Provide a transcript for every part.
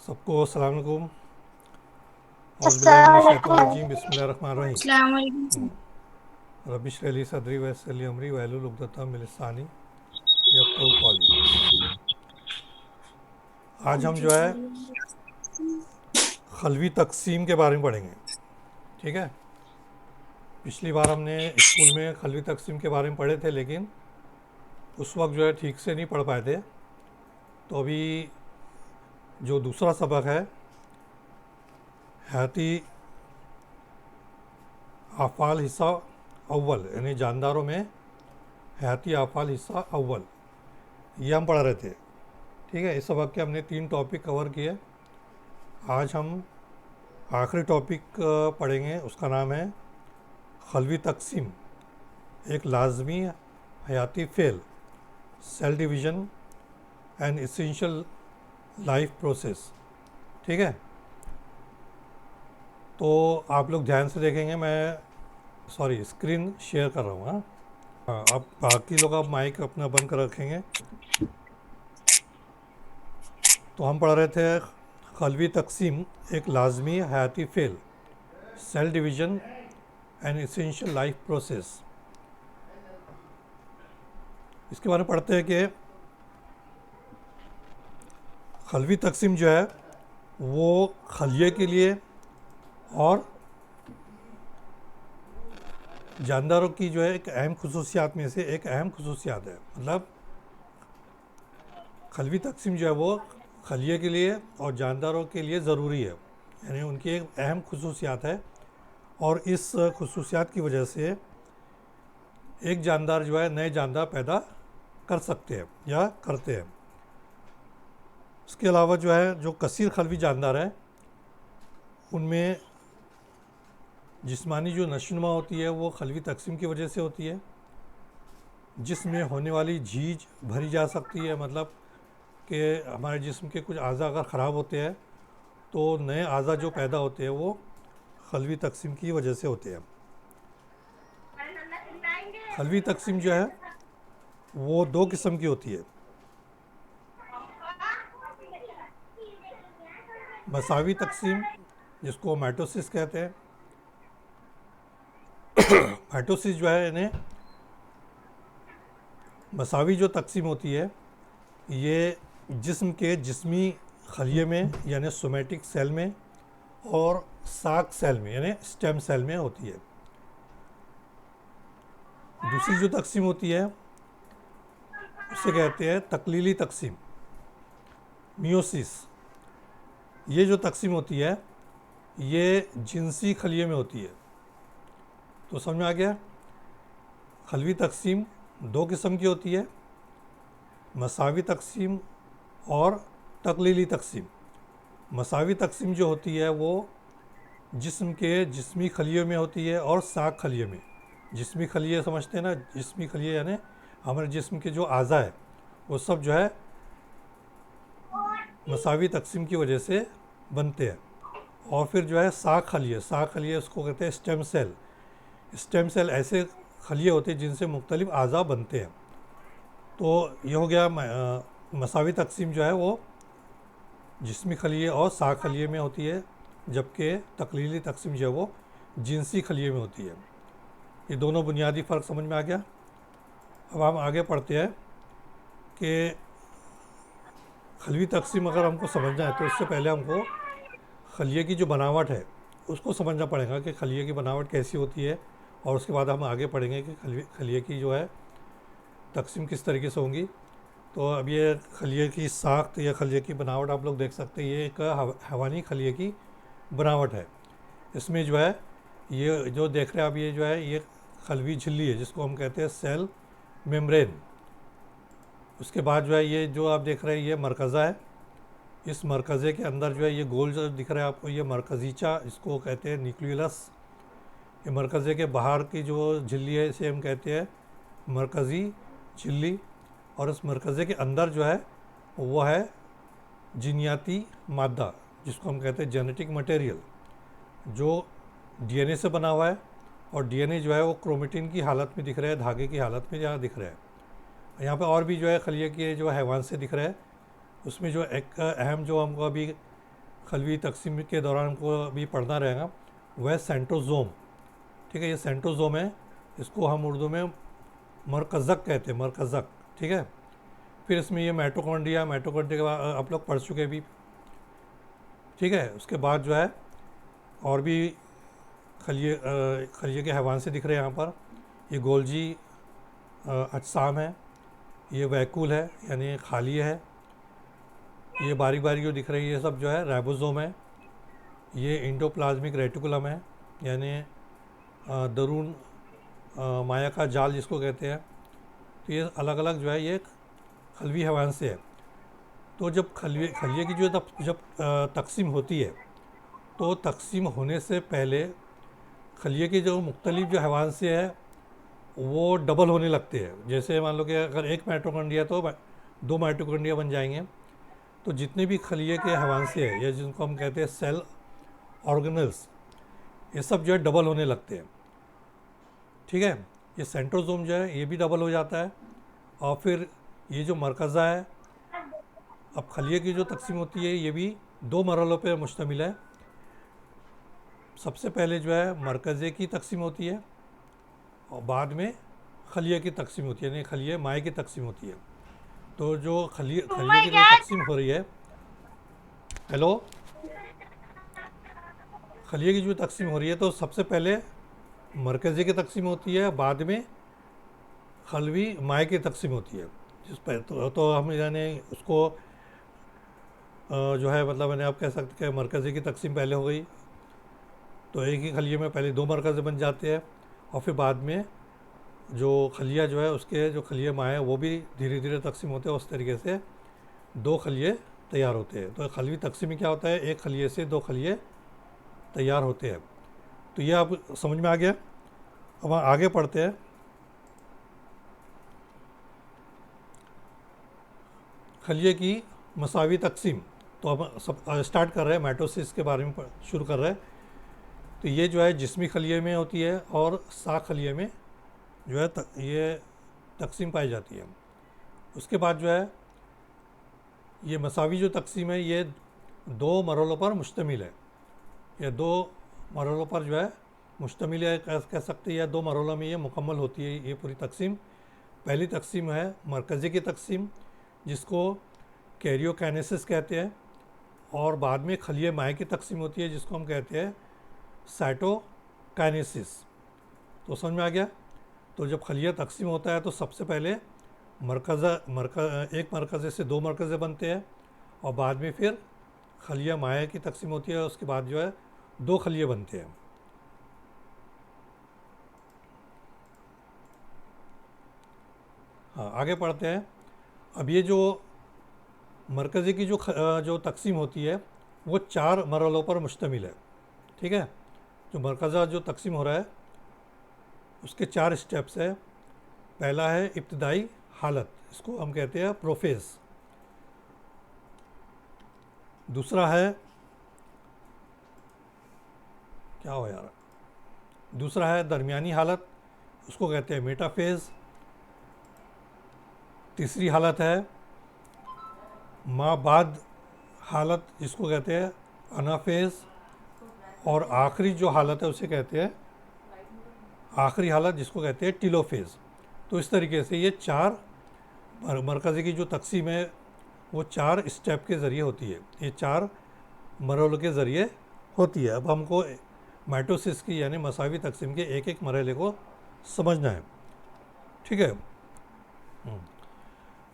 सबको अस्सलाम वालेकुम। अस्सलामुअलैकुम। औज़ुबिल्लाहि बिस्मिल्लाहिर्रहमानिर्रहीम। अस्सलामुअलैकुम। रब्बिश रह ली सदरी वयस्सिर ली अमरी वहलुल उक़दतम मिन लिसानी यफ़क़हू क़ौली। आज हम जो है क़ल्बी तक़सीम के बारे में पढ़ेंगे। ठीक है। पिछली बार हमने स्कूल में क़ल्बी तक़सीम के बारे में पढ़े थे, लेकिन उस वक्त जो है ठीक से नहीं पढ़ पाए थे। तो अभी जो दूसरा सबक है, हयाती आफ़ाल हिस्सा अव्वल, यानी जानदारों में हयाती आफ़ाल हिस्सा अव्वल, ये हम पढ़ रहे थे। ठीक है। इस सबक के हमने 3 टॉपिक कवर किए। आज हम आखिरी टॉपिक पढ़ेंगे, उसका नाम है क़ल्बी तक़सीम, एक लाजमी हयाती फ़ेल, cell division and essential life process. ठीक है। तो आप लोग ध्यान से देखेंगे, मैं स्क्रीन शेयर कर रहा हूँ। हाँ हाँ, अब बाकी लोग आप माइक अपना बंद कर रखेंगे। तो हम पढ़ रहे थे क़ल्बी तक़सीम, एक लाजमी हयाती फ़ेल, cell division and essential life process. इसके बारे में पढ़ते हैं कि क़ल्बी तक़सीम जो है वो खलिए के लिए और जानदारों की जो है एक अहम खसूसियात में से एक अहम खसूसियात है। मतलब क़ल्बी तक़सीम जो है वो खलिए के लिए और जानदारों के लिए ज़रूरी है, यानी उनकी एक अहम खसूसियात है। और इस खसूसियात की वजह से एक जानदार जो है नए जानदार पैदा कर सकते हैं या करते हैं। इसके अलावा जो है जो कसीर क़ल्बी जानदार है, उनमें जिस्मानी जो नशोनुमा होती है वो क़ल्बी तक़सीम की वजह से होती है। जिस्म में होने वाली झीझ भरी जा सकती है, मतलब कि हमारे जिस्म के कुछ अज़ा अगर ख़राब होते हैं तो नए अज़ा जो पैदा होते हैं वो क़ल्बी तक़सीम की वजह से होते हैं। क़ल्बी तक़सीम जो है वो 2 किस्म की होती है। मसावी तक़सीम, जिसको माइटोसिस कहते हैं। माइटोसिस जो है, इन्हें मसावी जो तक़सीम होती है ये जिस्म के जिस्मी खलिए में यानी सोमेटिक सेल में और साक सेल में यानी स्टेम सेल में होती है। दूसरी जो तक़सीम होती है उसे कहते हैं तकलीली तक़सीम, मियोसिस। ये जो तक़सीम होती है ये जिनसी खलिए में होती है। तो समझ में आ गया। क़ल्बी तक़सीम 2 किस्म की होती है, मसावी तक़सीम और तकलीली तक़सीम। मसावी तक़सीम जो होती है वो जिस्म के जिस्मी खलियों में होती है और साक खलिए में। जिस्मी खलिए समझते हैं ना, जिस्मी खलिए यानी हमारे जिस्म के जो अज़ा है वो सब जो है मसावी तक़सीम की वजह से बनते हैं। और फिर जो है साक खलिए उसको कहते हैं स्टेम सेल। स्टेम सेल ऐसे खलिए होते हैं जिनसे मुख्तलिफ अज़ा बनते हैं। तो ये हो गया मसावी तक़सीम जो है वो जिस्मी खलिए और साक खलिए में होती है, जबकि तकलीली तक़सीम जो है वो जिनसी खलिए में होती है। ये दोनों बुनियादी फ़र्क समझ में आ गया। अब हम आगे पढ़ते हैं कि क़ल्बी तक़सीम अगर हमको समझना है तो इससे पहले हमको खलिए की जो बनावट है उसको समझना पड़ेगा कि खलिए की बनावट कैसी होती है, और उसके बाद हम आगे पढ़ेंगे कि खलिए की जो है तक़सीम किस तरीके से होंगी। तो अब ये खलिए की साख्त या खलिए की बनावट आप लोग देख सकते हैं। ये एक हवानी खलिए की बनावट है। इसमें जो है ये जो देख रहे हैं आप, ये जो है ये क़ल्बी झिल्ली है जिसको हम कहते हैं सेल मेम्ब्रेन। उसके बाद जो है ये जो आप देख रहे हैं ये मरकज़ा है। इस मरकज़े के अंदर जो है ये गोल जो दिख रहा है आपको, ये मरकज़ीचा, इसको कहते हैं न्यूक्लियस। ये मरकज़े के बाहर की जो झिल्ली है इसे हम कहते हैं मरकज़ी झिल्ली। और इस मरकज़े के अंदर जो है वो है जीनियाती मादा, जिसको हम कहते हैं जेनेटिक मटेरियल, जो डीएनए से बना हुआ है। और डीएनए जो है वो क्रोमेटिन की हालत में दिख रहा है, धागे की हालत में यहाँ दिख रहा है। यहाँ पे और भी जो है खलिए के जो हैवान से दिख रहा है। उसमें जो एक अहम जो हमको अभी खलवी तकसीम के दौरान हमको अभी पढ़ना रहेगा, वह है सेंट्रोजोम। ठीक है, ये सेंट्रोजोम है, इसको हम उर्दू में मरकज़क कहते हैं, मरकज़क। ठीक है, फिर इसमें ये माइटोकॉन्ड्रिया के बाद आप लोग पढ़ चुके भी। ठीक है, उसके बाद जो है और भी खलिए के हैवान से दिख रहे हैं यहाँ पर। ये गोल्जी अजसाम है, ये वैकूल है यानी खालिए है, ये बारीक बारीक जो दिख रही है ये सब जो है राइबोसोम है, ये इंडोप्लाज्मिक रेटिकुलम है यानी दरून माया का जाल जिसको कहते हैं। तो ये अलग अलग जो है ये खलवी हैवान से है। तो जब खलिए की जो जब तकसीम होती है, तो तकसीम होने से पहले खलिए के जो मुख्तलिफ जो हैवान से है वो डबल होने लगते हैं। जैसे मान लो कि अगर एक माइटोकॉन्ड्रिया तो 2 माइटोकॉन्ड्रिया बन जाएंगे। तो जितने भी खलिए के हैवान से है या जिनको हम कहते हैं सेल ऑर्गेनल्स, ये सब जो है डबल होने लगते हैं। ठीक है, ये सेंट्रोजोम जो है ये भी डबल हो जाता है। और फिर ये जो मरकज़ा है, अब खलिए की जो तकसीम होती है ये भी 2 मरहलों पर मुश्तमिल है। सबसे पहले जो है मरकज़े की तकसीम होती है और बाद में खलिए की तकसीम होती है यानी खलिए माए की तकसीम होती है। तो जो खलिए की जो तकसीम हो रही है, हेलो, खलिए की जो तकसीम हो रही है तो सबसे पहले मरकज़े की तकसीम होती है, बाद में खलवी माए की तकसीम होती है। जिस पर तो हम यानी उसको जो है मतलब मैंने आप कह सकते हैं मरकज़े की तकसीम पहले हो गई, तो एक ही खलिए में पहले 2 मरकज़े बन जाते हैं और फिर बाद में जो खलिया जो है उसके जो खलिए माए हैं वो भी धीरे धीरे तकसीम होते हैं। उस तरीके से 2 खलिए तैयार होते हैं। तो खलवी तकसीम में क्या होता है, एक खलिए से 2 खलिए तैयार होते हैं। तो ये आप समझ में आ गया। अब आगे पढ़ते हैं। खलिए की मसावी तकसीम। तो अब सब स्टार्ट कर रहे हैं, माइटोसिस के बारे में शुरू कर रहे हैं। तो ये जो है जिस्मी खलिए में होती है और साख खलिए में जो है ये तकसीम पाई जाती है। उसके बाद जो है ये मसावी जो तकसीम है ये 2 मरहलों पर मुश्तमिल है। ये 2 मरहलों पर जो है मुश्तमिल है, कह सकते हैं। या 2 मरहलों में ये मुकम्मल होती है ये पूरी तकसीम। पहली तकसीम है मरकज़ी की तकसीम जिसको कैरियोकाइनेसिस कहते हैं, और बाद में खलिए माए की तकसीम होती है जिसको हम कहते हैं साइटोकाइनेसिस। तो समझ में आ गया। तो जब खलिया तकसीम होता है तो सबसे पहले एक मरकज़े से 2 मरकज़े बनते हैं और बाद में फिर खलिया माया की तकसीम होती है। उसके बाद जो है 2 खलिए बनते हैं। हाँ, आगे पढ़ते हैं। अब ये जो मरकज़े की जो तकसीम होती है वो 4 मरहलों पर मुश्तमिल है। ठीक है, जो मरकज़ा जो तकसीम हो रहा है उसके 4 स्टेप्स है। पहला है इब्तिदाई हालत, इसको हम कहते हैं प्रोफेज। दूसरा है क्या हो यार, दूसरा है दरमियानी हालत, उसको कहते हैं मेटाफेज। तीसरी हालत है माबाद हालत जिसको कहते हैं अनाफेज। और आखिरी जो हालत है उसे कहते हैं आखिरी हालत जिसको कहते हैं टीलोफेज। तो इस तरीके से ये 4 मरकज़े की जो तकसीम है वो 4 स्टेप के ज़रिए होती है, ये 4 मरहलों के ज़रिए होती है। अब हमको माइटोसिस की यानी मसावी तकसीम के एक एक मरहले को समझना है। ठीक है।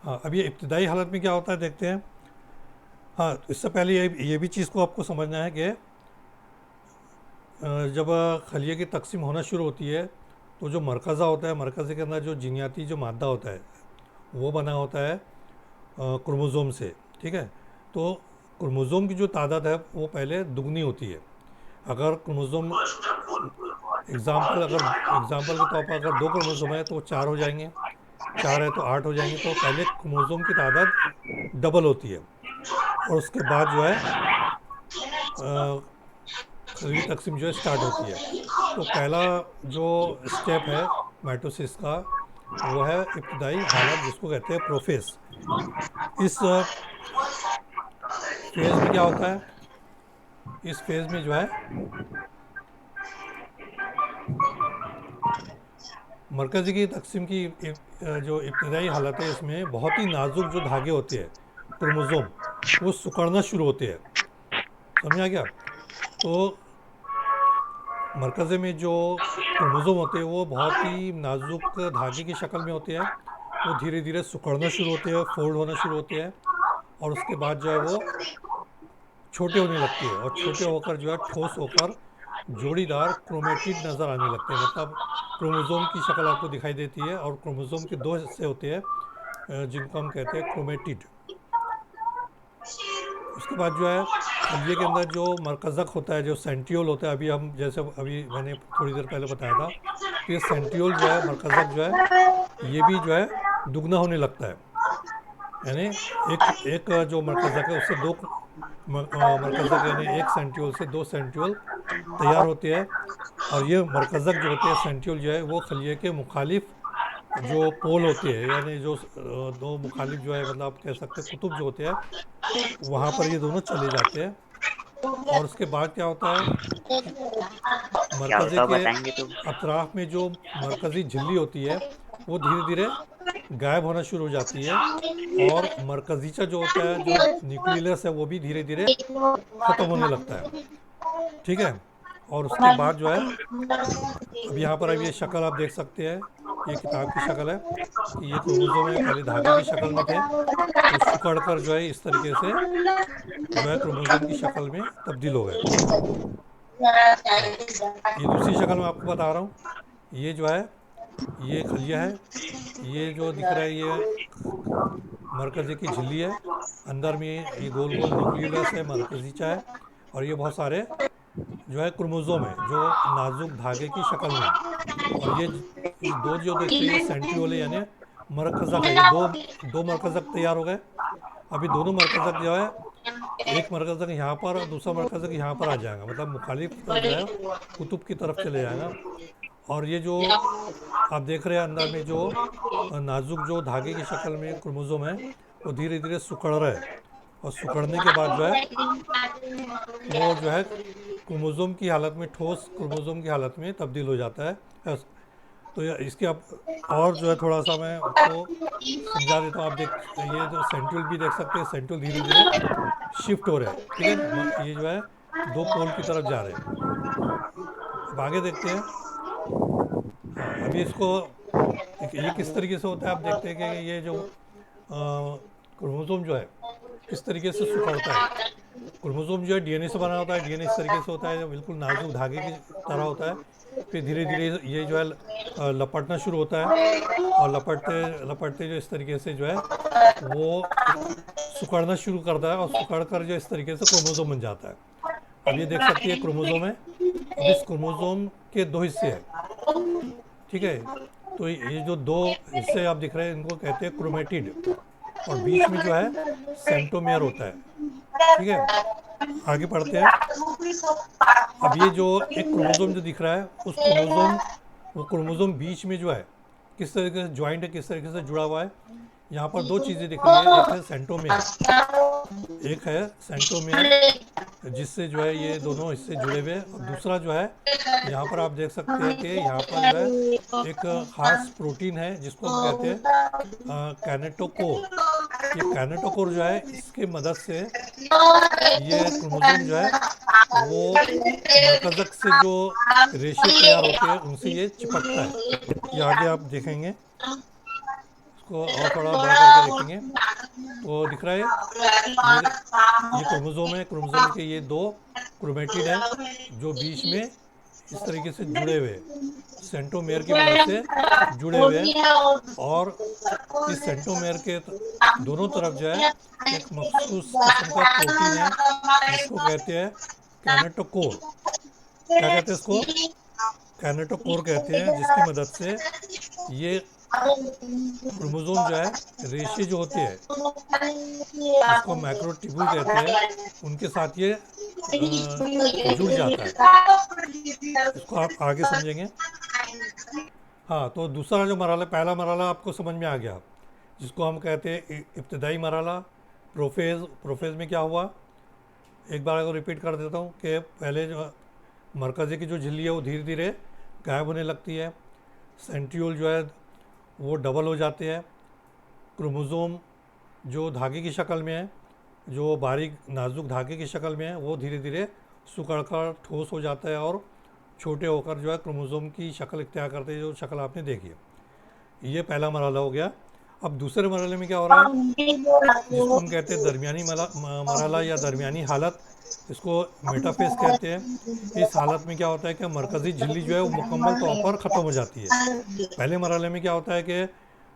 हाँ, अब ये इब्तिदाई हालत में क्या होता है देखते हैं। हाँ, तो इससे पहले ये भी चीज़ को आपको समझना है कि जब खलिए की तकसीम होना शुरू होती है तो जो मरकज़ा होता है, मरकज़े के अंदर जो जीनियाती जो मादा होता है वो बना होता है क्रोमोज़ोम से। ठीक है, तो क्रोमोज़ोम की जो तादाद है वो पहले दुगनी होती है। अगर क्रोमोज़ोम एग्ज़ाम्पल के तौर पर अगर 2 क्रोमोज़ोम है तो वो 4 हो जाएंगे, 4 है तो 8 हो जाएंगे। तो पहले क्रोमोज़ोम की तादाद डबल होती है और उसके बाद जो है खलवी तकसीम जो है स्टार्ट होती है। तो पहला जो स्टेप है माइटोसिस का वो है इब्तिदाई हालत जिसको कहते हैं प्रोफेज। इस फेज में क्या होता है, इस फेज़ में जो है मरकज़ी की तकसीम की जो इब्तदाई हालत है, इसमें बहुत ही नाजुक जो धागे होते हैं क्रोमोज़ोम, वो सिकुड़ना शुरू होते हैं। समझ आ गया? तो मरकज़े में जो क्रोमोज़ोम होते हैं वो बहुत ही नाजुक धागे की शक्ल में होते हैं। वो धीरे धीरे सिकुड़ना शुरू होते हैं, फोल्ड होना शुरू होते हैं, और उसके बाद जो है वो छोटे होने लगती है, और छोटे होकर जो है ठोस होकर जोड़ीदार क्रोमेटिड नज़र आने लगते हैं। मतलब क्रोमोज़ोम की शक्ल आपको दिखाई देती है, और क्रोमोज़ोम के दो हिस्से होते हैं जिनको हम कहते हैं क्रोमेटिड। उसके बाद जो है खलिए के अंदर जो मरकज़क होता है, जो सेंट्रियोल होता है, अभी मैंने थोड़ी देर पहले बताया था, तो ये सेंट्रियोल जो है, मरकज़क जो है, ये भी जो है दुगना होने लगता है। यानी एक एक जो मरकज़क है उससे दो मरकज़क, यानी एक सेंट्रियोल से दो सेंट्रियोल तैयार होते हैं। और ये मरकज़क जो होते हैं, सेंट्रियोल जो है, वो खलिए के मुखालिफ जो पोल होते हैं, यानी जो दो मुखालिफ जो है, मतलब आप कह सकते हैं कुतुब जो होते हैं, वहाँ पर ये दोनों चले जाते हैं। और उसके बाद क्या होता है कि क्या मरकज़े होता है के बताएंगे तो। अतराफ़ में जो मरकज़ी झिल्ली होती है, वो धीरे धीरे गायब होना शुरू हो जाती है, और मरकज़ीचा जो होता है, जो न्यूक्लियस है, वो भी धीरे धीरे ख़त्म होने लगता है। ठीक है? और उसके बाद जो है, अब यहाँ पर अब ये शक्ल आप देख सकते हैं, ये किताब की शक्ल है कि ये क्रोमोज़ोम है, पहले धागे की शक्ल में थे, वो सिकुड़ कर जो है इस तरीके से जो है क्रोमोज़ोम की शक्ल में तब्दील हो गए। हाँ, ये दूसरी शक्ल मैं आपको बता रहा हूँ। ये जो है, ये खलिया है, ये जो दिख रहा है ये मरकज़ी की झिल्ली है, अंदर में ये गोल गोल न्यूक्लियस है, मरकज़ीचा है, और ये बहुत सारे जो है क्रोमोज़ोम है जो नाजुक धागे की शक्ल में है। और ये दो जो देखते हैं, ये सेंट्रियोल है, यानी मरकज़क है। ये दो दो मरकज़क तैयार हो गए। अभी दोनों मरकज़क जो है, एक मरकज़क यहाँ पर और दूसरा मरकज़क यहाँ पर आ जाएगा, मतलब मुखालिफ जो है कुतुब की तरफ चले जाएगा। और ये जो आप देख रहे हैं अंदर में जो नाजुक जो धागे की शक्ल में क्रोमोज़ोम है, वो धीरे धीरे सिकुड़ रहा है, और सिकुड़ने के बाद जो है वो जो है क्रोमोज़ोम की हालत में, ठोस क्रोमोज़ोम की हालत में तब्दील हो जाता है। तो इसके आप और जो है थोड़ा सा मैं आपको समझा देता हूँ। आप देख, ये जो सेंट्रियोल भी देख सकते हैं, सेंट्रियोल धीरे धीरे शिफ्ट हो रहे हैं। ठीक है, ये जो है दो पोल की तरफ जा रहे हैं। अब आगे देखते हैं। हाँ, अभी इसको ये किस तरीके से होता है, आप देखते हैं कि ये जो क्रोमोज़ोम जो है किस तरीके से सिकुड़ता है। क्रोमोज़ोम जो है डीएनए से बना होता है, डीएनए इस तरीके से होता है, बिल्कुल नाजुक धागे की तरह होता है। फिर धीरे धीरे ये जो है लपटना शुरू होता है, और लपटते लपटते जो इस तरीके से जो है वो सिकुड़ना शुरू करता है, और सिकुड़ कर जो इस तरीके से क्रोमोज़ोम बन जाता है। अब ये देख सकती है क्रोमोज़ोम है। अब इस क्रोमोज़ोम के दो हिस्से हैं। ठीक है, तो ये जो दो हिस्से आप दिख रहे हैं, इनको कहते हैं क्रोमेटिड, और बीच में जो है सेंट्रोमियर होता है। ठीक है, आगे पढ़ते हैं। अब ये जो एक क्रोमोज़ोम जो दिख रहा है, वो क्रोमोज़ोम बीच में जो है किस तरीके से ज्वाइंट है, किस तरीके से जुड़ा हुआ है। यहाँ पर दो चीज़ें दिख रही है, एक है सेंट्रोमियर, एक है सेंट्रोमियर जिससे जो है ये दोनों हिस्से जुड़े हुए हैं। और दूसरा जो है, यहाँ पर आप देख सकते हैं कि यहाँ पर जो है एक ख़ास प्रोटीन है जिसको हम कहते हैं कैनेटोकोर। ये कैनेटोकोर जो है, इसके मदद से ये क्रोमोज़ोम जो है वो मरकज़क से जो रेशे तैयार होते हैं उनसे ये चिपकता है। ये आगे आप देखेंगे, इसको और थोड़ा बड़ा करके देखेंगे तो दिख रहा है ये क्रोमोज़ोम है। क्रोमोज़ोम के ये दो क्रोमेटिड है जो बीच में इस तरीके से जुड़े हुए सेंट्रोमेयर की मदद से जुड़े हुए हैं। और इस सेंट्रोमेयर के दोनों तरफ जो है एक मखसूस किस्म का प्रोटीन है जिसको कहते हैं कैनेटोकोर। क्या कहते हैं इसको? कैनेटोकोर कहते हैं, जिसकी मदद से ये क्रोमोज़ोम जो है रेशे जो होते हैं जिसको मैक्रोट्यूबुल कहते हैं, उनके साथ ये जुड़ जाता है। इसको आप आगे समझेंगे। हाँ, तो दूसरा जो मरहला, पहला मरहला आपको समझ में आ गया, जिसको हम कहते हैं इब्तदाई मरहला, प्रोफेज़। प्रोफेज़ में क्या हुआ एक बार अगर रिपीट कर देता हूँ कि पहले जो मरकज़ी की जो झिल्ली है वो धीरे धीरे गायब होने लगती है, सेंट्रियोल जो है वो डबल हो जाते हैं, क्रोमोज़ोम जो धागे की शक्ल में है, जो बारीक नाजुक धागे की शक्ल में है, वो धीरे धीरे सिकुड़कर ठोस हो जाता है और छोटे होकर जो है क्रोमोज़ोम की शक्ल इख्तियार करते हैं, जो शक्ल आपने देखी है। ये पहला मरहला हो गया। अब दूसरे मरहले में क्या हो रहा है, जिसको हम कहते हैं दरमियानी मरहला या दरमियानी हालत, इसको मेटाफेज कहते हैं। इस हालत में क्या होता है कि मरकज़ी झिल्ली जो है वो मुकम्मल तौर पर ख़त्म हो जाती है। पहले मरहले में क्या होता है कि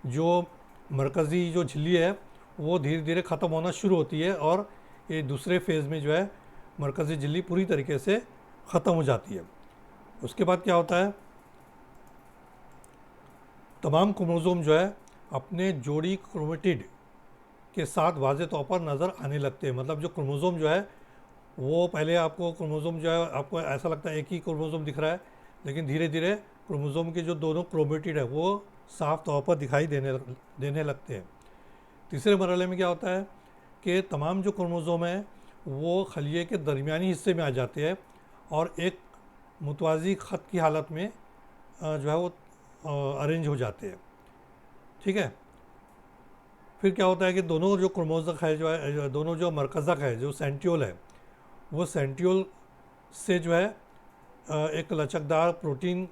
जो मरकज़ी जो झिल्ली है वो धीरे धीरे ख़त्म होना शुरू होती है, और ये दूसरे फेज़ में जो है मरकज़ी झिल्ली पूरी तरीके से ख़त्म हो जाती है। उसके बाद क्या होता है, तमाम क्रोमोज़ोम जो है अपने जोड़ी क्रोमेटिड के साथ वाज़े तौर पर नज़र आने लगते हैं। मतलब जो क्रोमोज़ोम जो है वो पहले आपको क्रोमोज़ोम जो है आपको ऐसा लगता है एक ही क्रोमोज़ोम दिख रहा है, लेकिन धीरे धीरे क्रोमोज़ोम के जो दोनों क्रोमेटिड है वो साफ तौर पर दिखाई देने लगते हैं। तीसरे मरहले में क्या होता है कि तमाम जो क्रोमोज़ोम है वो खलिए के दरमियानी हिस्से में आ जाते हैं और एक मुतवाज़ी ख़त की हालत में जो है वो अरेंज हो जाते हैं। ठीक है। फिर क्या होता है कि दोनों जो क्रोमोज़ोम है जो है, दोनों जो मरकज़क है, जो सेंट्रियोल है, वो सेंट्रियोल से जो है एक लचकदार प्रोटीन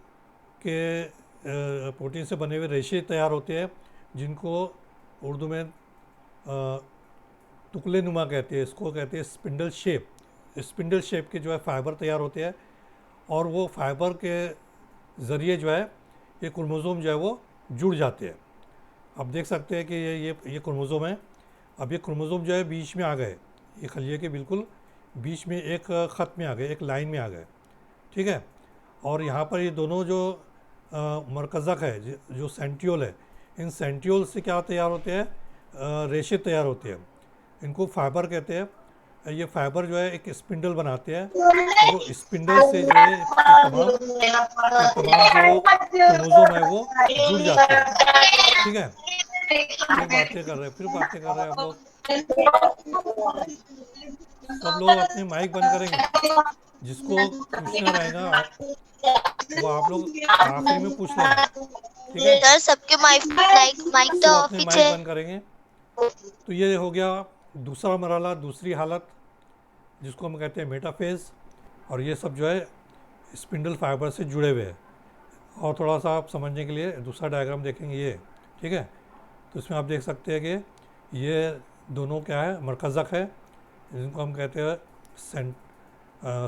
से बने हुए रेशे तैयार होते हैं, जिनको उर्दू में टुकले नुमा कहते हैं। इसको कहते हैं स्पिंडल शेप। स्पिंडल शेप के जो है फाइबर तैयार होते हैं, और वो फाइबर के ज़रिए जो है ये क्रोमोज़ोम जो है वो जुड़ जाते हैं। आप देख सकते हैं कि ये क्रोमोज़ोम है। अब ये क्रोमोज़ोम जो है बीच में आ गए, ये खलिए के बिल्कुल बीच में एक ख़त में आ गए, एक लाइन में आ गए। ठीक है। और यहाँ पर ये दोनों जो मरकज़क है, जो सेंट्रियोल है, इन सेंट्रियोल से क्या तैयार होते हैं, रेशे तैयार होते हैं। इनको फाइबर कहते हैं। ये फाइबर जो है एक स्पिंडल बनाते हैं, और वो स्पिंडल से जो है तमाम जो क्रोमोज़ोम है वो जुड़ जाते हैं। ठीक है। फिर बातें कर रहे हैं आप लोग। सब लोग अपने माइक बंद करेंगे। जिसको पूछना रहेगा वो आप लोग आखिरी में पूछ लेना। ठीक है। सर सबके माइक माइक माइक तो सब ऑफ अपने ही माइक है। बंद करेंगे। तो ये हो गया दूसरा मरहला, दूसरी हालत, जिसको हम कहते हैं मेटाफेज। और ये सब जो है स्पिंडल फाइबर से जुड़े हुए हैं। और थोड़ा सा आप समझने के लिए दूसरा डायग्राम देखेंगे ये। ठीक है। तो इसमें आप देख सकते हैं कि ये दोनों क्या है, मरकज़क है, जिनको हम कहते हैं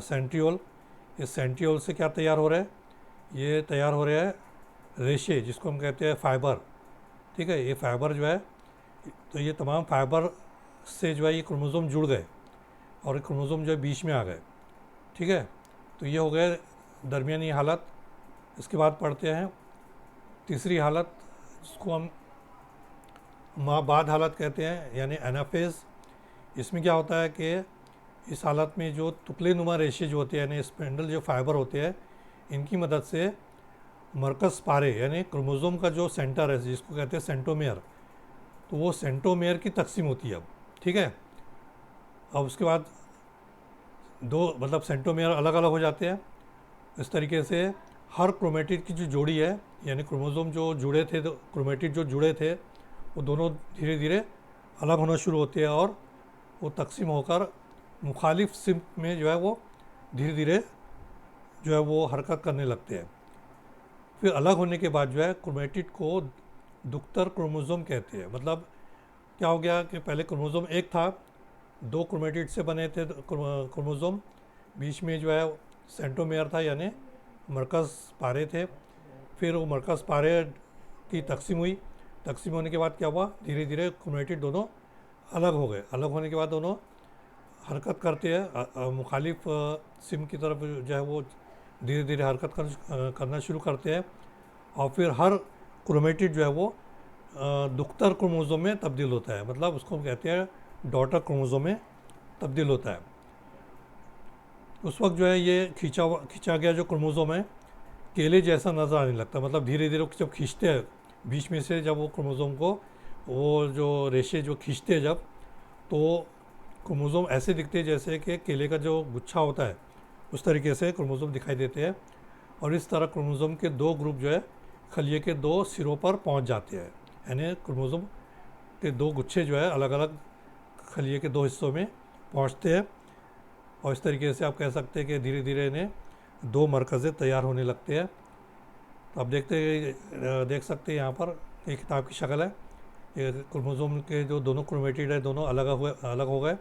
सेंट्रियोल। इस सेंट्रियोल से क्या तैयार हो रहा है, ये तैयार हो रहा है रेशे, जिसको हम कहते हैं फाइबर। ठीक है। ये फाइबर जो है, तो ये तमाम फाइबर से जो है ये क्रोमोज़ोम जुड़ गए, और ये क्रोमोज़ोम जो है बीच में आ गए। ठीक है। तो ये हो गए दरमियानी हालत। इसके बाद पढ़ते हैं तीसरी हालत, जिसको हम माबाद हालत कहते हैं, यानी एनाफेज। इसमें क्या होता है कि इस हालत में जो टुकले नुमा रेशे जो होते हैं, यानी स्पिंडल जो फाइबर होते हैं, इनकी मदद से मरकज़ पारे यानी क्रोमोज़ोम का जो सेंटर है, जिसको कहते हैं सेंट्रोमेयर, तो वो सेंट्रोमेयर की तकसीम होती है अब। ठीक है। अब उसके बाद दो मतलब सेंट्रोमेयर अलग अलग हो जाते हैं। इस तरीके से हर क्रोमेटिड की जो जोड़ी है, यानी क्रोमोज़ोम जो जुड़े थे, तो क्रोमेटिड जो जुड़े थे वो दोनों धीरे धीरे अलग होना शुरू होते हैं, और वो तकसीम होकर मुखालिफ सिम्त में जो है वो धीरे धीरे जो है वो हरकत करने लगते हैं। फिर अलग होने के बाद जो है क्रोमेटिड को दुख्तर क्रोमोज़ोम कहते हैं। मतलब क्या हो गया कि पहले क्रोमोज़ोम एक था, दो क्रोमेटिड से बने थे क्रोमोज़ोम, बीच में जो है सेंट्रोमेयर था, यानी मरकज़ पारे थे। फिर वो मरकज़ पारे की तकसीम हुई। तकसीम होने के बाद क्या हुआ, धीरे धीरे क्रोमेटिड दोनों अलग हो गए। अलग होने के बाद दोनों हरकत करते हैं, मुखालिफ सिम की तरफ जो है वो धीरे धीरे हरकत करना शुरू करते हैं, और फिर हर क्रोमेटिड जो है वो दुख्तर क्रोमोज़ोम में तब्दील होता है। मतलब उसको हम कहते हैं डॉटर क्रोमोज़ोम में तब्दील होता है। उस वक्त जो है ये खींचा गया जो क्रोमोज़ोम है केले जैसा नज़र आने लगता है। मतलब धीरे धीरे जब खींचते हैं बीच में से, जब वो क्रोमोज़ोम को वो जो रेशे जो खींचते हैं जब, तो क्रोमोसोम ऐसे दिखते हैं जैसे कि केले का जो गुच्छा होता है उस तरीके से क्रोमोसोम दिखाई देते हैं। और इस तरह क्रोमोसोम के दो ग्रुप जो है खलिए के दो सिरों पर पहुंच जाते हैं, यानी क्रोमोसोम के दो गुच्छे जो है अलग अलग खलिए के दो हिस्सों में पहुंचते हैं। और इस तरीके से आप कह सकते हैं कि धीरे धीरे इन्हें दो मरकज़ें तैयार होने लगते हैं। तो आप देख सकते हैं यहाँ पर एक किताब की शक्ल है। ये क्रोमोसोम के जो दोनों क्रोमेटिड है दोनों अलग हो गए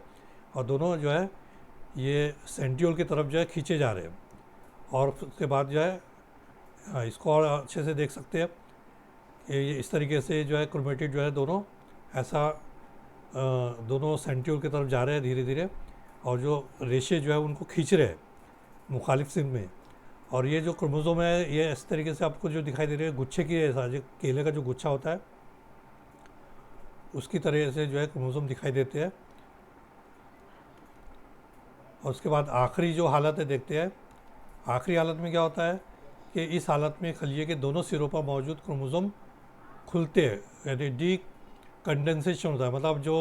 और दोनों जो है ये सेंट्रियोल की तरफ जो है खींचे जा रहे हैं। और उसके बाद जो है इसको और अच्छे से देख सकते हैं कि ये इस तरीके से जो है क्रोमेटिड जो है दोनों ऐसा दोनों सेंट्रियोल की तरफ जा रहे हैं धीरे धीरे, और जो रेशे जो है उनको खींच रहे हैं मुखालिफ सिम में। और ये जो क्रोमोसोम है ये इस तरीके से आपको जो दिखाई दे रही है गुच्छे की ऐसा, जो केले का जो गुच्छा होता है उसकी तरह से जो है क्रोमोसोम दिखाई देते हैं। और उसके बाद आखिरी जो हालत है देखते हैं। आखिरी हालत में क्या होता है कि इस हालत में खलिए के दोनों सिरों पर मौजूद क्रोमोसोम खुलते हैं, यानी डी कंडेंसेशन होता है। मतलब जो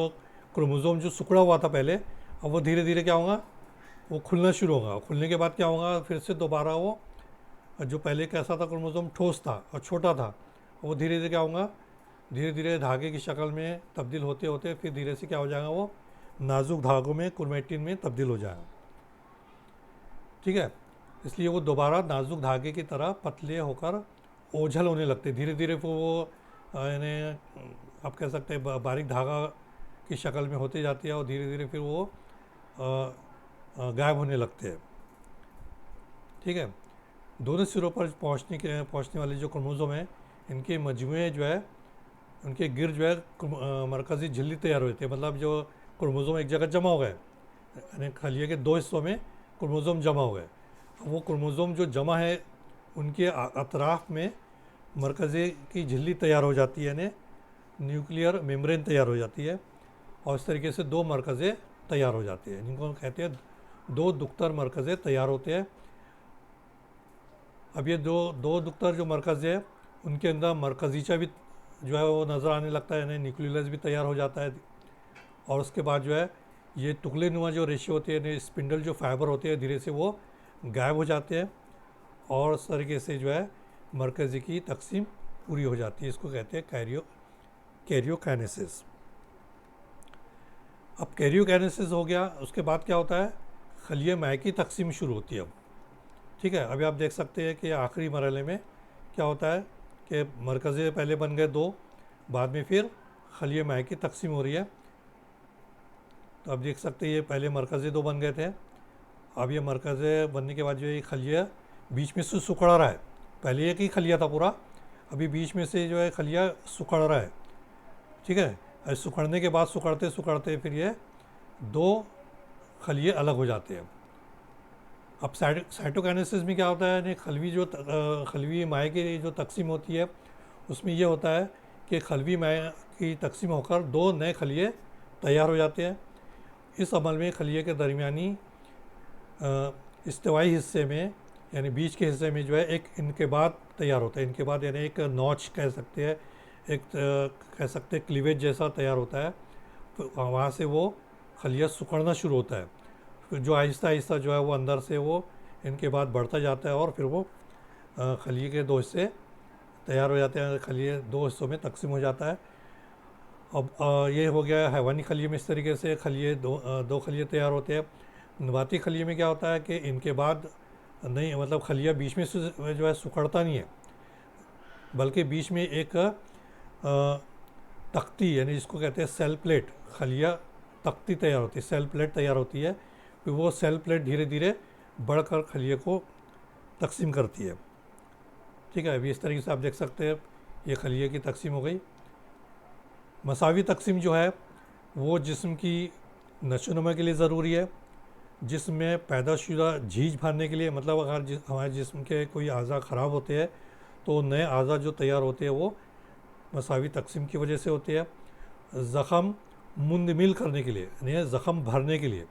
क्रोमोसोम जो सिकुड़ा हुआ था पहले, अब वो धीरे धीरे क्या होगा, वो खुलना शुरू होगा। खुलने के बाद क्या होगा, फिर से दोबारा वो जो पहले कैसा था क्रोमोसोम ठोस था और छोटा था, वो धीरे धीरे क्या होगा, धीरे धीरे धागे की शक्ल में तब्दील होते होते फिर धीरे से क्या हो जाएगा, वो नाजुक धागों में क्रोमेटिन में तब्दील हो जाएगा। ठीक है, इसलिए वो दोबारा नाजुक धागे की तरह पतले होकर ओझल होने लगते। धीरे धीरे वो यानी आप कह सकते हैं बारीक धागा की शक्ल में होते जाती है और धीरे धीरे फिर वो गायब होने लगते हैं। ठीक है, दोनों सिरों पर पहुंचने वाले जो क्रोमोसोम हैं इनके मजमूए जो है उनके गिर जो है मरकज़ी झिल्ली तैयार होती है। मतलब जो क्रोमोसोम एक जगह जमा हो गए, यानी खलिए के दो हिस्सों में क्रोमोसोम जमा हो गए, वो क्रोमोसोम जो जमा है उनके अतराफ में मरकज़ी की झिल्ली तैयार हो जाती है, यानी न्यूक्लियर मेम्ब्रेन तैयार हो जाती है। और इस तरीके से दो मरकज़ें तैयार हो जाती है, जिनको कहते हैं दो दुख्तर मरकज़ें तैयार होते हैं। अब ये दो दुख्तर जो मरकज़ है उनके अंदर मरकज़ीचा भी जो है वो नज़र आने लगता है, यानी न्यूक्लियस भी तैयार हो जाता है। और उसके बाद जो है ये टुकड़े नुमा जो रेशे होते हैं, यानी स्पिंडल जो फाइबर होते हैं, धीरे से वो गायब हो जाते हैं और इस तरीके से जो है मरकज़ी की तकसीम पूरी हो जाती है। इसको कहते हैं कैरियोकाइनेसिस। अब कैरियोकाइनेसिस हो गया, उसके बाद क्या होता है, खलिए माए की तकसीम शुरू होती है अब। ठीक है, अभी आप देख सकते हैं कि आखिरी मरहले में क्या होता है कि मरकज़े पहले बन गए दो, बाद में फिर खलिए माए की तकसीम हो रही है। तो आप देख सकते हैं ये पहले मरकज़े दो बन गए थे, अब ये मरकज़े बनने के बाद जो ये खलिया बीच में से सुखड़ रहा है। पहले एक ही खलिया था पूरा, अभी बीच में से जो है खलिया सुखड़ रहा है। ठीक है, सुखड़ने के बाद सुखड़ते सुखड़ते फिर ये दो खलिए अलग हो जाते हैं। अब साइटोकाइनेसिस में क्या होता है, यानी खलवी माए की जो तकसीम होती है उसमें ये होता है कि खलवी माए की तकसीम होकर दो नए खलिए तैयार हो जाते हैं। इस अमल में खलिए के दरमियानी इस्तिवाई हिस्से में, यानी बीच के हिस्से में जो है एक इनकेबाद तैयार होता है। इनकेबाद यानी एक नॉच कह सकते हैं, एक कह सकते हैं क्लीवेज जैसा तैयार होता है। तो वहाँ से वो खलिया सुखड़ना शुरू होता है, फिर जो आहिस्ता आहिस्ता जो है वो अंदर से वो इनके बाद बढ़ता जाता है और फिर वो खलिए के दो हिस्से तैयार हो जाते हैं। खलिए दो हिस्सों में तकसीम हो जाता है। अब ये हो गया हैवानी खलिए में, इस तरीके से खलिए दो खलिए तैयार होते हैं। नबाती खलिए में क्या होता है कि इनके बाद नहीं, मतलब खलिया बीच में से जो है सुखड़ता नहीं है, बल्कि बीच में एक तख्ती, यानी जिसको कहते हैं सेल प्लेट, खलिया तख्ती तैयार होती है, सेल प्लेट तैयार होती है। फिर वो सेल प्लेट धीरे धीरे बढ़कर खलिए को तकसीम करती है। ठीक है, अभी इस तरीके से आप देख सकते हैं ये खलिए की तकसीम हो गई। मसावी तकसीम जो है वो जिस्म की नशोनुमा के लिए ज़रूरी है। जिस्म में पैदाशुदा झीझ भरने के लिए, मतलब अगर हमारे जिस्म के कोई अज़ा ख़राब होते हैं तो नए अज़ा जो तैयार होते हैं वो मसावी तकसीम की वजह से होती है। ज़ख़म मुंदमिल करने के लिए, यानी ज़ख़म भरने के लिए,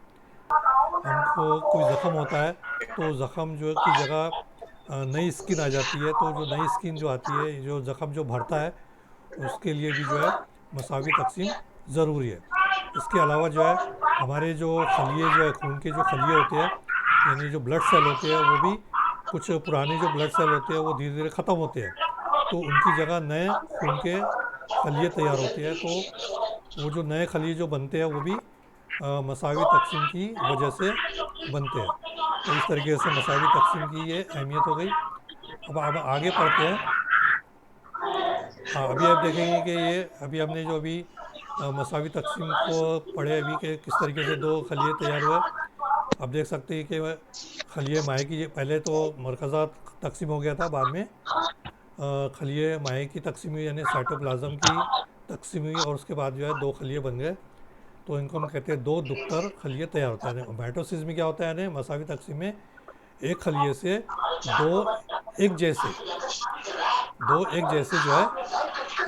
हमको कोई ज़ख़म होता है तो ज़ख़म जो की जगह नई स्किन आ जाती है, तो जो नई स्किन जो आती है, जो ज़ख़म जो भरता है, उसके लिए भी जो है मसावी तकसीम ज़रूरी है। इसके अलावा जो है हमारे जो खलिए जो है, खून के जो खलिए होते हैं, यानी जो ब्लड सेल होते हैं, वो भी कुछ पुराने जो ब्लड सेल होते हैं वो धीरे धीरे ख़त्म होते हैं, तो उनकी जगह नए खून के खलिए तैयार होते हैं। तो वो जो नए खलिए जो बनते हैं वो भी मसावी तकसीम की वजह से बनते हैं। तो इस तरीके से मसावी तकसीम की ये अहमियत हो गई। अब आगे पढ़ते हैं। हाँ, अभी आप देखेंगे कि ये अभी हमने जो अभी मसावी तकसीम को पढ़े अभी के किस तरीके से दो खलिए तैयार हुए। अब देख सकते हैं कि वह खलिए माहे की पहले तो मरकज़ा तकसीम हो गया था, बाद में खलिए माहे की तकसीम हुई, यानी साइटोप्लाज्म की तकसीम हुई, और उसके बाद जो है दो खलिए बन गए। तो इनको हम कहते हैं दो दुख्तर खलिए तैयार होता है। माइटोसिस में क्या होता है, यानी मसावी तकसीम में एक खलिए से दो एक जैसे एक जैसे जो है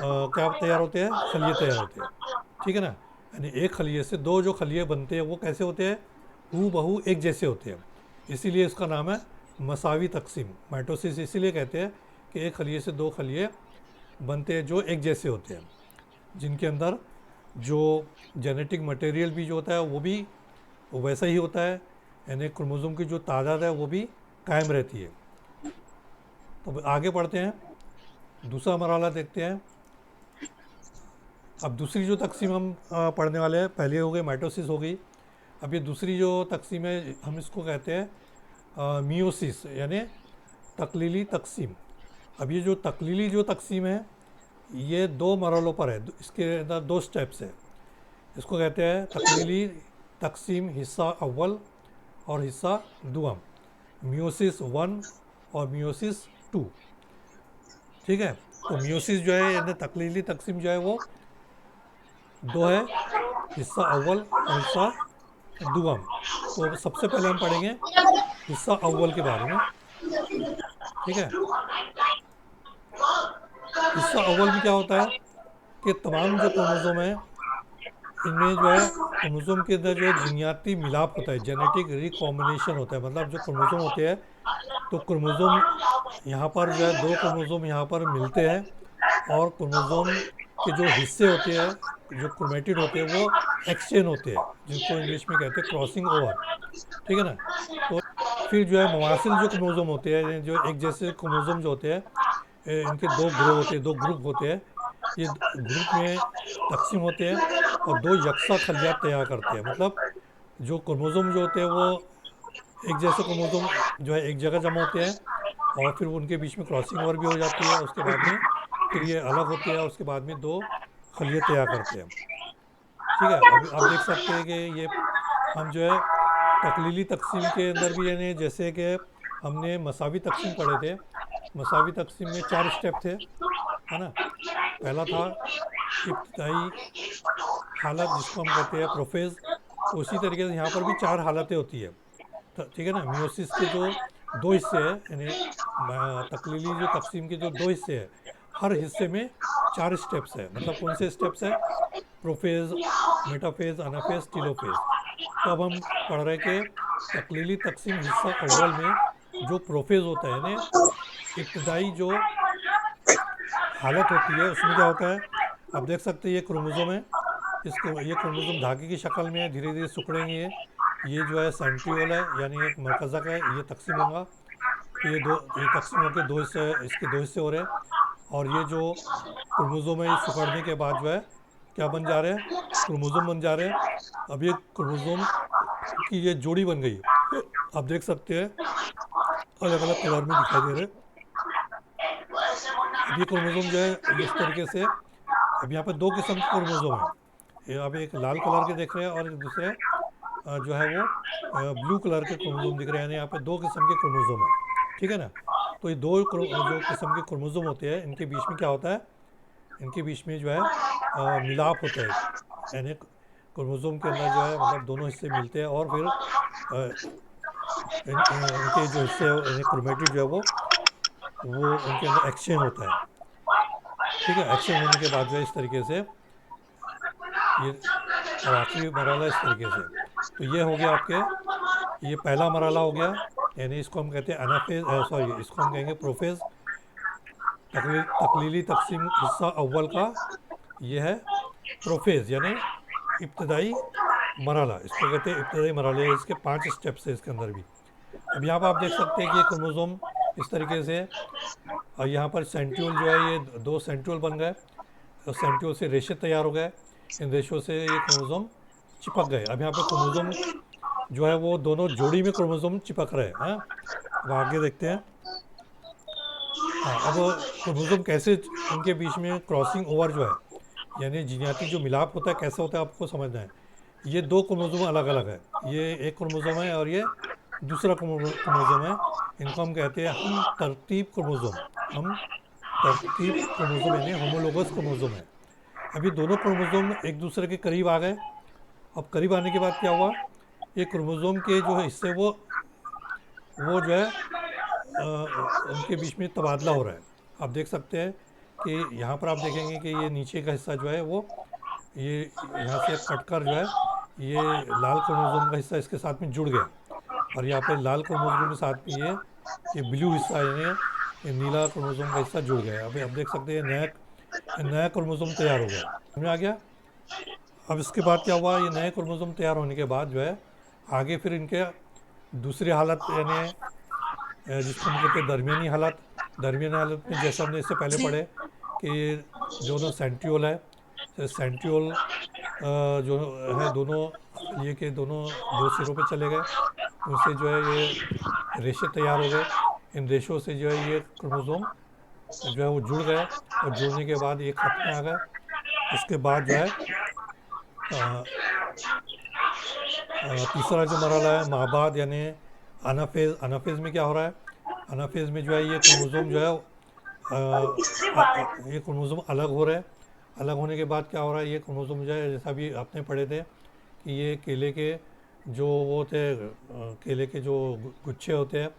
क्या तैयार होते हैं, खलिए तैयार होते हैं। ठीक है ना, यानी एक खलिए से दो जो खलिए बनते हैं वो कैसे होते हैं, हू बहू एक जैसे होते हैं। इसीलिए इसका नाम है मसावी तकसीम, माइटोसिस। इसीलिए कहते हैं कि एक खलिए से दो खलिए बनते हैं जो एक जैसे होते हैं, जिनके अंदर जो जेनेटिक मटेरियल भी जो होता है वो भी वैसा ही होता है, यानी क्रोमोसोम की जो तादाद है वो भी कायम रहती है। तो आगे बढ़ते हैं, दूसरा मरहला देखते हैं। अब दूसरी जो तकसीम हम पढ़ने वाले हैं, पहले हो गई माइटोसिस हो गई। अब ये दूसरी जो तकसीम है हम इसको कहते हैं मियोसिस, यानी तकलीली तकसीम। अब ये जो तकलीली जो तकसीम है ये दो मरहलों पर है, इसके अंदर दो स्टेप्स है। इसको कहते हैं तकलीली तकसीम हिस्सा अव्वल और हिस्सा दुआम, मियोसिस 1 और मियोसिस 2। ठीक है, तो मियोसिस जो है यानी तकलीली तकसीम जो है वो दो है, हिस्सा अव्वल और हिस्सा दुआम। तो सबसे पहले हम पढ़ेंगे हिस्सा अव्वल के बारे में। ठीक है, हिस्सा अव्वल में क्या होता है कि तमाम जो क्रोमोसोम है इनमें जो है क्रोमोसोम के अंदर जो है जीनियाती मिलाप होता है, जेनेटिक रिकॉम्बिनेशन होता है। मतलब जो क्रोमोसोम होते हैं तो क्रोमोसोम यहाँ पर जो है दो क्रोमोसोम यहाँ पर मिलते हैं, और क्रोमोसोम के जो हिस्से होते हैं, जो क्रोमेटिड होते हैं, वो एक्सचेंज होते हैं, जिनको इंग्लिश में कहते हैं क्रॉसिंग ओवर। ठीक है ना, तो फिर जो है मवासिल जो क्रोमोसोम होते हैं, जो एक जैसे क्रोमोसोम जो होते हैं, इनके दो ग्रो होते हैं, दो ग्रुप होते हैं। ये ग्रुप में तकसीम होते हैं और दो यकसा खलियात तैयार करते हैं। मतलब जो क्रोमोसोम जो होते हैं वो एक जैसे क्रोमोसोम जो है एक जगह जमा होते हैं, और फिर उनके बीच में क्रॉसिंग ओवर भी हो जाती है। उसके बाद में फिर ये अलग होते हैं, उसके बाद में दो खलिए तैयार करते हैं। ठीक है, अब आप देख सकते हैं कि ये हम जो है तकलीली तकसीम के अंदर भी, यानी जैसे कि हमने मसावी तकसीम पढ़े थे, मसावी तकसीम में 4 स्टेप थे, है ना। पहला था इब्तदाई हालत, जिसको हम कहते हैं प्रोफेज। तो उसी तरीके से यहाँ पर भी 4 हालतें होती है। ठीक है ना, मियोसिस के जो दो हिस्से हैं, यानी तकलीली जो तकसीम के जो दो हिस्से हैं, हर हिस्से में 4 स्टेप्स है। मतलब कौन से स्टेप्स है, प्रोफेज, मेटाफेज, अनाफेज, टीलोफेज। तो अब हम पढ़ रहे कि तकलीली तकसीम हिस्सा अव्वल में जो प्रोफेज होता है, यानी इब्तदाई जो हालत होती है, उसमें क्या होता है, आप देख सकते हैं ये क्रोमोसोम है, इसको ये क्रोमोसोम धागे की शक्ल में है, धीरे धीरे सिकुड़ेंगे। ये जो है सेंट्रियोल है, यानी एक मरकज़ा का है, ये तकसीम होगा। तो ये तकसीम होकर दो हिस्से, इसके दो हिस्से हो रहे हैं। और ये जो क्रोमोसोम है ये सिकुड़ने के बाद जो है क्या बन जा रहे हैं, क्रोमोसोम बन जा रहे हैं। अब ये क्रोमोसोम की ये जोड़ी बन गई, आप देख सकते हैं अलग अलग कलर में दिखाई दे रहे हैं। अब ये क्रोमोसोम जो है इस तरीके से, अब यहाँ पे दो किस्म के क्रोमोसोम है। ये आप एक लाल कलर के देख रहे हैं, और एक दूसरे जो है वो ब्लू कलर के क्रोमोसोम दिख रहे हैं। यहाँ पे दो किस्म के क्रोमोसोम है। ठीक है ना, तो ये दो जो किस्म के क्रोमोसोम होते हैं, इनके बीच में क्या होता है, इनके बीच में जो है मिलाप होता है, यानी क्रोमोसोम के अंदर जो है मतलब दोनों हिस्से मिलते हैं, और फिर इनके जो हिस्से यानी क्रोमेटिड जो है वो उनके अंदर एक्सचेंज होता है। ठीक है, एक्सचेंज होने के बाद जो है इस तरीके से ये, और आखिरी मरहला इस तरीके से। तो ये हो गया आपके, ये पहला मरहला हो गया, यानी इसको हम कहते हैं अनाफेज, सॉरी इसको हम कहेंगे प्रोफेज। तकलीली तकसीम हिस्सा अव्वल का ये है प्रोफेज, यानी इब्तदाई मरहला, इसको कहते हैं इब्तदाई मरहले। इसके 5 स्टेप्स है इसके अंदर भी। अब यहाँ पर आप देख सकते हैं कि ये क्रोमोसोम इस तरीके से, और यहाँ पर सेंट्रियोल जो है ये 2 सेंट्रियोल बन गए, और सेंट्रियोल से रेशे तैयार हो गए, इन रेशों से ये क्रोमोसोम चिपक गए। अब यहाँ पे क्रोमोसोम जो है वो दोनों जोड़ी में क्रोमोसोम चिपक रहे हैं। अब आगे देखते हैं। हाँ, अब क्रोमोसोम कैसे इनके बीच में क्रॉसिंग ओवर जो है, यानी जीनियाती जो मिलाप होता है कैसे होता है आपको समझना है। ये 2 क्रोमोसोम अलग अलग है, ये एक क्रोमोसोम है और ये दूसरा क्रोमोसोम है। इनको हम कहते हैं हम तरतीब क्रोमोसोम। हम तरतीब क्रोमोसोम यानी होमोलोगस क्रोमोसोम है। अभी दोनों क्रोमोसोम एक दूसरे के करीब आ गए। अब करीब आने के बाद क्या हुआ, ये क्रोमोसोम के जो हिस्से वो जो है उनके बीच में तबादला हो रहा है। आप देख सकते हैं कि यहाँ पर आप देखेंगे कि ये नीचे का हिस्सा जो है वो ये यहाँ से कटकर जो है ये लाल क्रोमोसोम का हिस्सा इसके साथ में जुड़ गया, और यहाँ पे लाल क्रोमोसोम के साथ में ये ब्लू हिस्सा यानी ये नीला क्रोमोसोम का हिस्सा जुड़ गया। अभी आप देख सकते हैं नया क्रोमोसोम तैयार हो गया। समझ आ गया। अब इसके बाद क्या हुआ, ये नए क्रोमोसोम तैयार होने के बाद जो है आगे फिर इनके दूसरी हालत यानी जिसको हम कहते हैं दरमियानी हालत। दरमियानी हालत में जैसे हमने इससे पहले पढ़े कि दोनों सेंट्रियोल है, सेंट्रियोल जो है दोनों ये के दोनों 2 सिरों पे चले गए, उनसे जो है ये रेशे तैयार हो गए। इन रेशों से जो है ये क्रोमोसोम जो है वो जुड़ गए, और जुड़ने के बाद ये खत में आ गए। उसके बाद जो है तीसरा जो मरहला है माबाद यानी अनाफेज। अनाफेज में क्या हो रहा है, अनाफेज में जो है ये क्रोमोसोम जो है ये क्रोमोसोम अलग हो रहे हैं। अलग होने के बाद क्या हो रहा है, ये क्रोमोसोम जो है जैसा भी आपने पढ़े थे कि ये केले के जो वो होते हैं, केले के जो गुच्छे होते हैं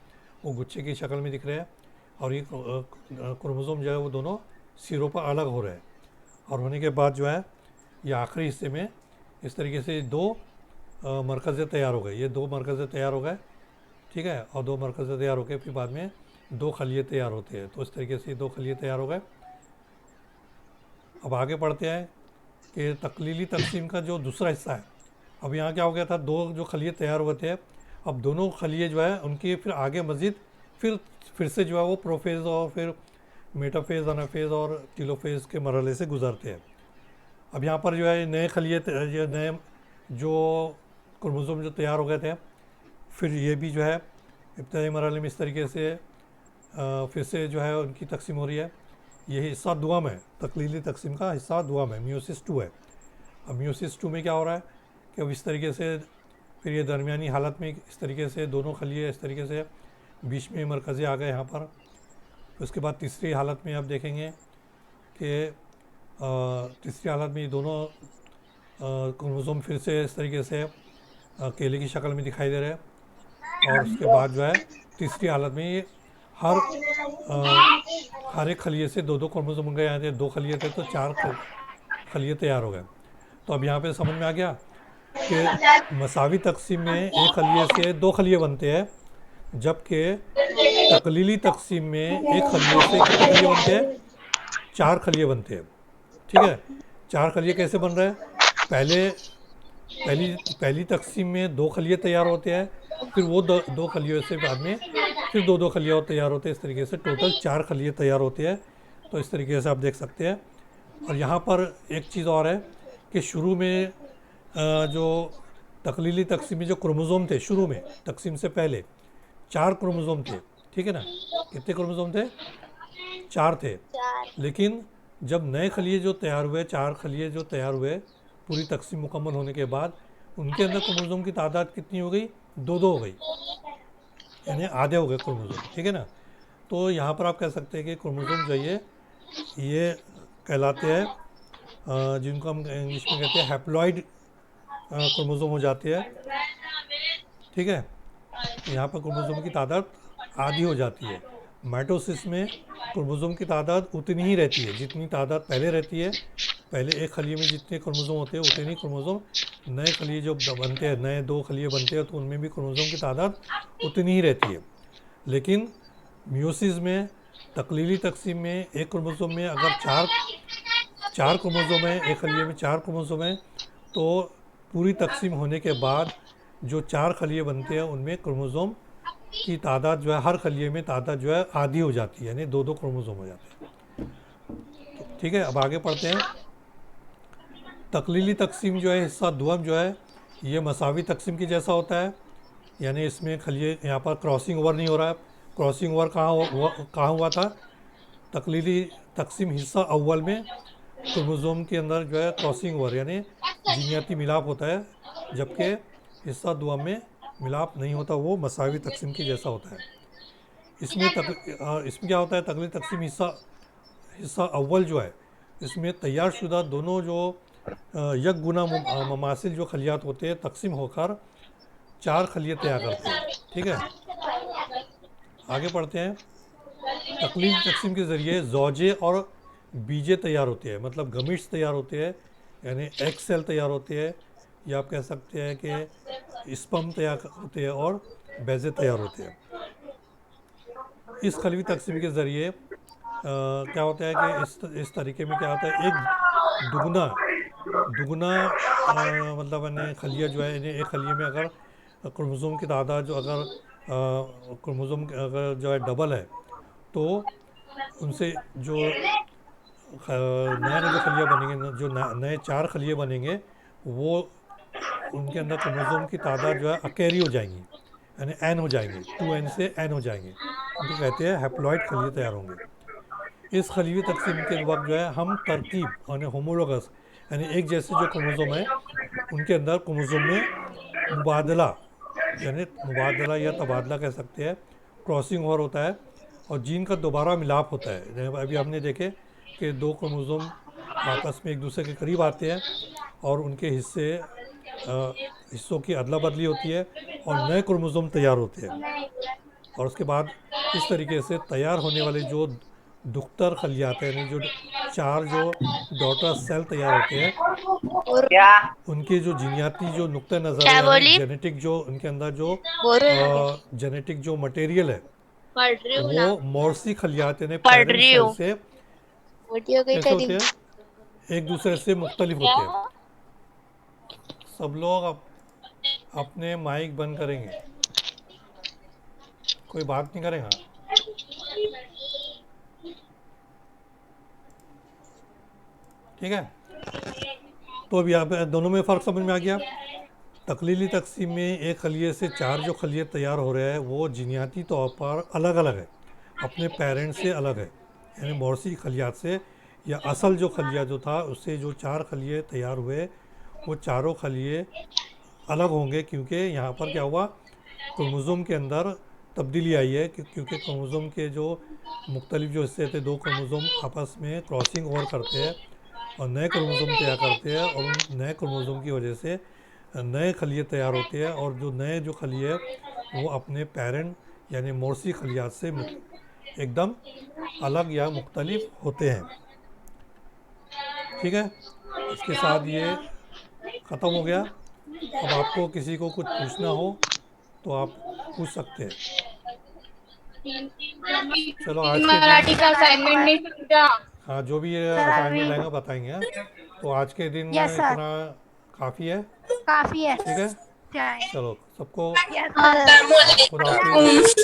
वो गुच्छे की शक्ल में दिख रहे हैं, और ये क्रोमोसोम जो है वो दोनों सिरों पर अलग हो रहे हैं। और होने के बाद जो है ये आखिरी हिस्से में इस तरीके से 2 मरकज़ें तैयार हो गए। ये 2 मरकज़ें तैयार हो गए, ठीक है, और 2 मरकज़ें तैयार हो गए, फिर बाद में 2 खलिए तैयार होते हैं। तो इस तरीके से 2 खलिए तैयार हो गए। अब आगे बढ़ते हैं कि तकलीली तकसीम का जो दूसरा हिस्सा है। अब यहाँ क्या हो गया था, 2 जो खलिए तैयार हुए थे, अब दोनों खलिए जो है उनकी फिर आगे मज़ीद फिर से जो है वो प्रोफेज़ और फिर मेटाफेज़, अनाफेज़ और टीलोफेज़ के मरहले से गुजरते हैं। अब यहाँ पर जो है नए खलिए नए जो क्रोमोसोम जो तैयार हो गए थे, फिर ये भी जो है इब्तदाई मरहले में इस तरीके से फिर से जो है उनकी तकसीम हो रही है। ये हिस्सा दुआ में, तकलीली तकसीम का हिस्सा दुआ में मियोसिस 2 है। अब मियोसिस 2 में क्या हो रहा है कि अब इस तरीके से फिर ये दरमियानी हालत में इस तरीके से दोनों खलिए इस तरीके से बीच में मरकज़े आ गए यहाँ पर। उसके बाद तीसरी हालत में आप देखेंगे कि तीसरी हालत में ये दोनों क्रोमोसोम फिर से इस तरीके से केले की शक्ल में दिखाई दे रहे हैं। और उसके बाद जो है तीसरी हालत में ये हर एक खलिए से 2-2 क्रोमोसोम बन गए। यहाँ थे 2 खलिए थे तो 4 खलिए तैयार हो गए। तो अब यहाँ पे समझ में आ गया कि मसावी तकसीम में एक खलिए से 2 खलिए बनते हैं, जबकि तकलीली तकसीम में एक खलिए से कितने खलिए बनते हैं, 4 खलिए बनते हैं। ठीक है, 4 खलिए कैसे बन रहे हैं, पहली तकसीम में 2 खलिए तैयार होते हैं, फिर वो 2 खलियों से बाद में फिर 2-2 खलिए और तैयार होते हैं। इस तरीके से टोटल 4 खलिए तैयार होते हैं। तो इस तरीके से आप देख सकते हैं। और यहाँ पर एक चीज़ और है कि शुरू में जो तकलीली तकसीम में जो क्रोमोसोम थे, शुरू में तकसीम से पहले 4 क्रोमोसोम थे, ठीक है ना। कितने क्रोमोसोम थे, 4 थे। लेकिन जब नए खलिए जो तैयार हुए, 4 खलिए जो तैयार हुए पूरी तकसीम मुकम्मल होने के बाद, उनके अंदर क्रोमोसोम की तादाद कितनी हो गई, 2-2 हो गई, यानी आधे हो गए क्रोमोसोम, ठीक है ना। तो यहाँ पर आप कह सकते हैं कि क्रोमोसोम जो ये कहलाते हैं जिनको हम इंग्लिश में कहते हैं हैप्लॉइड क्रोमोसोम हो जाते हैं, ठीक है। यहाँ पर क्रोमोसोम की तादाद आधी हो जाती है। माइटोसिस में क्रोमोसोम की तादाद उतनी ही रहती है जितनी तादाद पहले रहती है। पहले एक खलिए में जितने क्रोमोसोम होते हैं उतने ही क्रोमोसोम, नए खलिए जो बनते हैं, नए 2 खलिए बनते हैं, तो उनमें भी क्रोमोसोम की तादाद उतनी ही रहती है। लेकिन मियोसिस में, तकलीली तकसीम में एक क्रोमोसोम में अगर चार क्रोमोसोम है, एक खलिए में 4 क्रोमोसोम है, तो पूरी तकसीम होने के बाद जो 4 खलिए बनते हैं उनमें क्रोमोसोम की तादाद जो है, हर खलिए में तादाद जो है आधी हो जाती है, यानी 2-2 क्रोमोसोम हो जाते हैं। ठीक है, अब आगे पढ़ते हैं। तकलीली तकसीम जो है, हिस्सा दुआम जो है, ये मसावी तकसीम की जैसा होता है, यानी इसमें खलिए यहाँ पर क्रॉसिंग ओवर नहीं हो रहा है। क्रॉसिंग ओवर कहाँ हुआ था? तकलीली तकसीम हिस्सा अव्वल में क्रोमोसोम के अंदर जो है क्रॉसिंग ओवर यानी जीनियाती मिलाप होता है, जबकि हिस्सा दुआम में मिलाप नहीं होता, वो मसावी तकसीम की जैसा होता है। इसमें क्या होता है? तकलीली तकसीम हिस्सा अव्वल जो है, इसमें तैयार शुदा दोनों जो यक गुना ममासिल जो खलियात होते हैं तकसीम होकर 4 खलिए तैयार करते हैं। ठीक है, आगे पढ़ते हैं। तकलील तकसीम के ज़रिए ज़ौजे और बीजे तैयार होते हैं, मतलब गमीट्स तैयार होते हैं, यानी एग सेल तैयार होते हैं, या आप कह सकते हैं कि स्पर्म तैयार होते हैं और बेज़े तैयार होते हैं। इस खलवी तकसीम के ज़रिए क्या होता है कि इस तरीके में क्या होता है, एक दुगना मतलब यानी खलिया जो है, यानी एक खलिए में अगर क्रोमोसोम की तादाद जो अगर क्रोमोसोम अगर जो है डबल है, तो उनसे जो नया जो खलिया बनेंगे, जो नए 4 खलिए बनेंगे, वो उनके अंदर क्रोमोसोम की तादाद जो है अकेरी हो जाएंगी, यानी एन हो जाएंगे, 2n से n हो जाएंगे, उनको कहते हैं हैप्लॉइड खलिए तैयार होंगे। इस खलीवी तकसीम के वक्त जो है हम तरकीब यानी होमोलोगस यानी एक जैसे जो क्रोमोसोम है उनके अंदर क्रोमोसोम में मुबादला यानी मुबादला या तबादला कह सकते हैं, क्रॉसिंग ओवर होता है और जीन का दोबारा मिलाप होता है। अभी हमने देखे कि 2 क्रोमोसोम आपस में एक दूसरे के करीब आते हैं और उनके हिस्सों की अदला बदली होती है और नए क्रोमोसोम तैयार होते हैं, और उसके बाद इस तरीके से तैयार होने वाले जो दुख्तर खलियात हैं, यानी जो 4 जो डॉटर सेल तैयार होते हैं, उनके जो जीनियाती जो नुक्ते नज़र है, क्या यानी बोली? जेनेटिक जो उनके अंदर जो बोल रही जेनेटिक जो मटेरियल है, पढ़ रही हूँ ना, वो मौरसी खलियात यानी पढ़ पेरेंट रही सेल हूँ। से वीडियो गई कैसे तेरी। होते हैं, एक दूसरे से मुख्तलिफ होते हैं। सब लोग अपने माइक बंद करेंगे, कोई बात नहीं करेगा। ठीक है, तो अभी यहाँ पे दोनों में फ़र्क समझ में आ गया। तकलीली तकसीम में एक खलिए से 4 जो खलिए तैयार हो रहे हैं वो जीनियाती तौर पर अलग अलग है, अपने पेरेंट से अलग है, यानी मौरसी खलियात से, या असल जो खलिया जो था उससे जो 4 खलिए तैयार हुए वो चारों खलिए अलग होंगे, क्योंकि यहाँ पर क्या हुआ, क्रोमोसोम के अंदर तब्दीली आई है, क्योंकि क्रोमोसोम के जो मुख्तलिफ जो हिस्से थे, 2 क्रोमोसोम आपस में क्रॉसिंग ओवर करते हैं और नए क्रोमोसोम तैयार करते हैं, और उन नए क्रोमोसोम की वजह से नए खलिए तैयार होते हैं, और जो नए जो खलिए वो अपने पेरेंट यानी मौरसी खलियात से एकदम अलग या मुख्तलिफ होते हैं। ठीक है, इसके साथ ये ख़त्म हो गया। अब आपको किसी को कुछ पूछना हो तो आप पूछ सकते हैं। चलो आज के दिन, मराठी का असाइनमेंट नहीं समझा। हाँ जो भी ये सर असाइनमेंट अभी रहेगा बताएंगे। हाँ? तो आज के दिन यस सर इतना काफ़ी है। काफी है ठीक है, थैंक चलो सबको यस सर खुदा हाफिज़।